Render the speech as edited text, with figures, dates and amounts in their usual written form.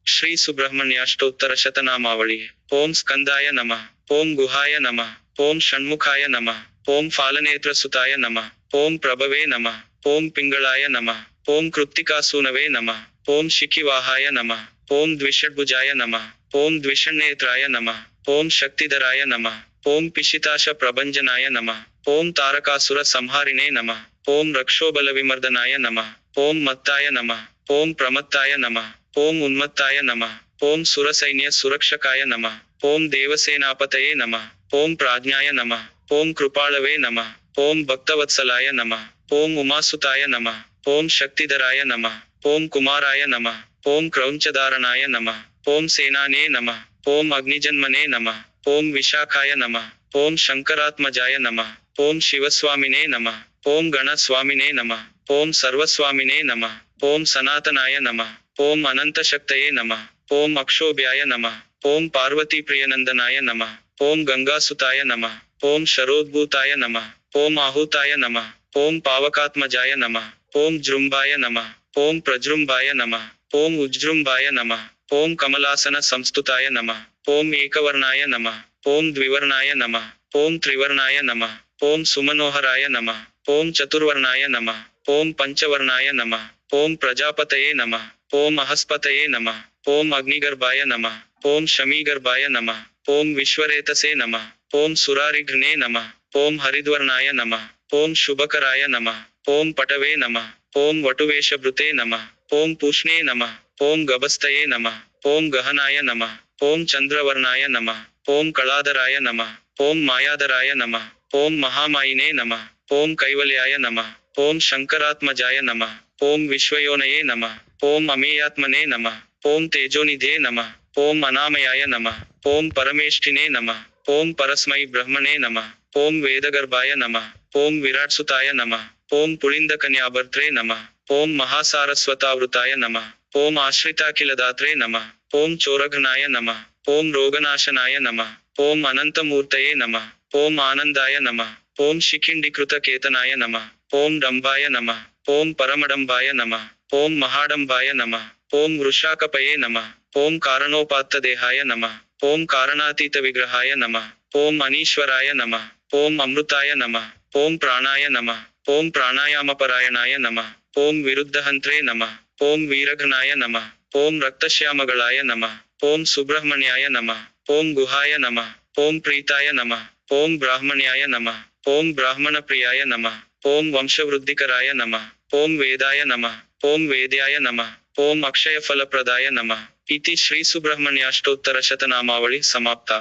श्री सुब्रह्मण्याष्टोत्तर शतनामावली। ओम स्कंदाय नमः। ओम गुहाय नमः। ओम षण्मुखाय नमः। ओम फालनेत्रसुताय नमः। ओम प्रभवे नमः। ओम पिंगलाय नमः। ओम कृत्तिकासूनवे नमः। ओम शिखिवाहाय नमः। ओम द्विषड्भुजाय नमः। ओम द्विषण्नेत्राय नमः। ओम शक्तिधराय नमः। ओम पिशिताश प्रभंजनाय नमः। ओम तारकासुर संहारिणे नमः। ओम रक्षोबलविमर्दनाय नमः। ओम मत्ताय नमः। ओम प्रमत्ताय नमः। ओम उन्मत्ताय नमः। ओम सुरसैन्य सुरक्षकाय नमः। ओम देवसेनापतये नमः। ओम प्राज्ञाय नमः। ओम कृपाळवे नमः। ओम भक्तवत्सलाय नमः। ओम उमासुताय नमः। ओम शक्तिधराय नमः। ओम कुमाराय नमः। ओम क्रौञ्चधारणाय नमः। ओम सेनाने नमः। ओम अग्निजन्मने नमः। ओम विशाखाय नमः। ओम शंकरात्मजाय नमः। ओम शिवस्वामिने नमः। ओम गणस्वामिने नमः। ओम सर्वस्वामिने नमः। ओम सनातनाय नमः। ओम अनंतशक्तये नमः। ओम अक्षोभ्याय नमः। ओम पार्वतीप्रियनंदनाय नमः। ओम गंगासुताय नमः। ओम शरोद्भूताय नमः। ओम आहूताय नमः। ओम पावकात्मजाय नमः। ओम जृंभाय नमः। ओम प्रजृंभाय नमः। ओम उज्जृंभाय नमः। ओम कमलासन संस्तुताय नमः। ओम एकवर्णाय नमः। ओम द्विवर्णाय नमः। ओम त्रिवर्णाय नमः। ओम सुमनोहराय नमः। ओम चतुर्वर्णाय नमः। ओम पंचवर्णाय नमः। ओम प्रजापतये नमः। ओम अहस्पतये नमः। ओम अग्निगर्भाय नमः। ओम शमीगर्भाय नमः। ओम विश्वरेतसे नमः। ओम सुरारिघ्ने नमः। ओम हरिद्वर्णाय नमः। ओम शुभकराय नमः। ओम पटवे नमः। ओम वटुवेशभृते नमः। ओम पूष्णे नमः। ओम गभस्तये नमः। ओम गहनाय नमः। ओम चंद्रवर्णाय नमः। ओम कलाधराय नमः। ओम मायाधराय नमः। ओम महामायिने नमः। ओम कैवल्याय नमः। ओम शंकरात्मजाय नमः। ओम विश्वयोनये नमः। ओम अमेयात्मने नमः। ओम तेजोनिधे नमः। ओम अनामयाय नमः। ओम परमेष्ठिने नमः। ओम परस्मै ब्रह्मणे नमः। ओम वेदगर्भाय नमः। ओम विराट्सुताय नमः। ओम पुलिंदकन्याभर्त्रे नमः। ओम महासारस्वतावृताय नमः। ओम आश्रिताखिलदात्रे नमः। ओम चोरघ्नाय नमः। ओम रोगनाशनाय नमः। ओम अनंतमूर्तये नमः। ओम आनंदाय नमः। ओम शिखिंडीकृतकेतनाय नमः। ओम डंभाय नमः। ओम परमडंभाय नमः। ओम महाडंभाय नमः। ओम वृषाकपये नमः। ओम कारणोपात्तदेहाय नमः। ओम कारणातीतविग्रहाय नमः। ओम अनीश्वराय नमः। ओम अमृताय नमः। ओम प्राणाय नमः। ओम प्राणायामपरायणाय नमः। ओम विरुद्धहंत्रे नमः। ओम वीरघ्नाय नमः। ओम रक्तश्यामगलाय नमः। ओम सुब्रह्मण्याय नमः। ओम गुहाय नमः। ओम प्रीताय नमः। ओम ब्राह्मण्याय नमः। ओम ब्राह्मणप्रियाय नमः। ओम वंशवृद्धिकराय नमः। ओम वेदाय नमः। ओम वेद्याय नमः। ओम अक्षयफलप्रदाय नमः। इति श्री सुब्रह्मण्याष्टोत्तर शतनामावली समाप्ता।